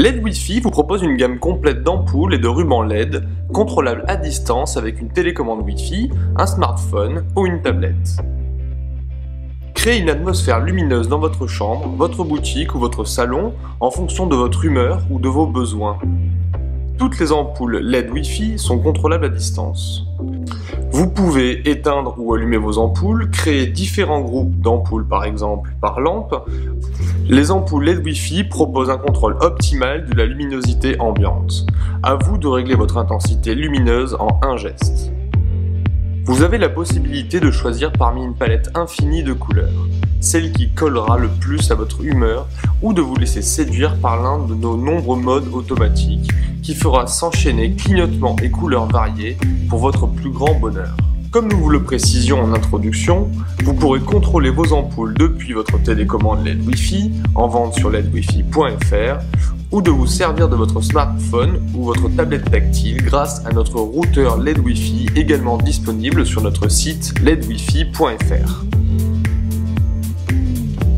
LED Wi-Fi vous propose une gamme complète d'ampoules et de rubans LED, contrôlables à distance avec une télécommande Wi-Fi, un smartphone ou une tablette. Créez une atmosphère lumineuse dans votre chambre, votre boutique ou votre salon en fonction de votre humeur ou de vos besoins. Toutes les ampoules LED Wi-Fi sont contrôlables à distance. Vous pouvez éteindre ou allumer vos ampoules, créer différents groupes d'ampoules par exemple par lampe. Les ampoules LED Wi-Fi proposent un contrôle optimal de la luminosité ambiante. À vous de régler votre intensité lumineuse en un geste. Vous avez la possibilité de choisir parmi une palette infinie de couleurs, celle qui collera le plus à votre humeur, ou de vous laisser séduire par l'un de nos nombreux modes automatiques qui fera s'enchaîner clignotements et couleurs variées pour votre plus grand bonheur. Comme nous vous le précisions en introduction, vous pourrez contrôler vos ampoules depuis votre télécommande LED Wi-Fi en vente sur ledwifi.fr ou de vous servir de votre smartphone ou votre tablette tactile grâce à notre routeur LED Wi-Fi également disponible sur notre site ledwifi.fr.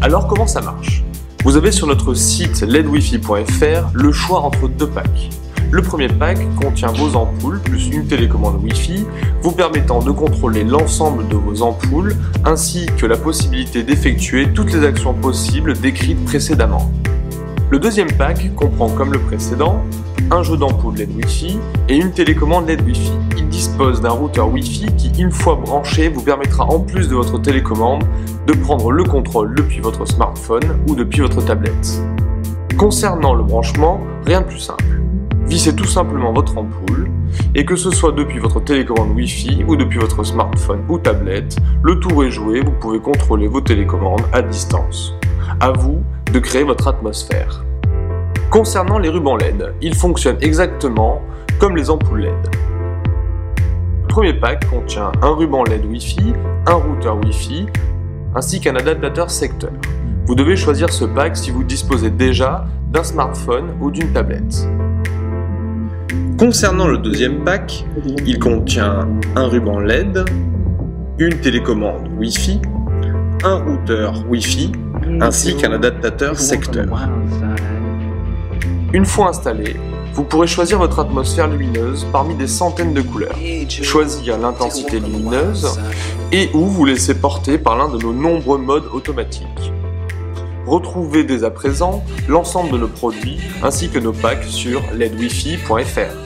Alors comment ça marche? Vous avez sur notre site ledwifi.fr le choix entre deux packs. Le premier pack contient vos ampoules plus une télécommande Wi-Fi, vous permettant de contrôler l'ensemble de vos ampoules ainsi que la possibilité d'effectuer toutes les actions possibles décrites précédemment. Le deuxième pack comprend, comme le précédent, un jeu d'ampoules LED Wi-Fi et une télécommande LED Wi-Fi. Il dispose d'un routeur Wi-Fi qui, une fois branché, vous permettra en plus de votre télécommande de prendre le contrôle depuis votre smartphone ou depuis votre tablette. Concernant le branchement, rien de plus simple. Vissez tout simplement votre ampoule et que ce soit depuis votre télécommande Wi-Fi ou depuis votre smartphone ou tablette, le tour est joué, vous pouvez contrôler vos télécommandes à distance. À vous de créer votre atmosphère. Concernant les rubans LED, ils fonctionnent exactement comme les ampoules LED. Le premier pack contient un ruban LED Wi-Fi, un routeur Wi-Fi, ainsi qu'un adaptateur secteur. Vous devez choisir ce pack si vous disposez déjà d'un smartphone ou d'une tablette. Concernant le deuxième pack, il contient un ruban LED, une télécommande Wi-Fi, un routeur Wi-Fi, ainsi qu'un adaptateur secteur. Une fois installé, vous pourrez choisir votre atmosphère lumineuse parmi des centaines de couleurs, choisir l'intensité lumineuse et ou vous laisser porter par l'un de nos nombreux modes automatiques. Retrouvez dès à présent l'ensemble de nos produits ainsi que nos packs sur ledwifi.fr.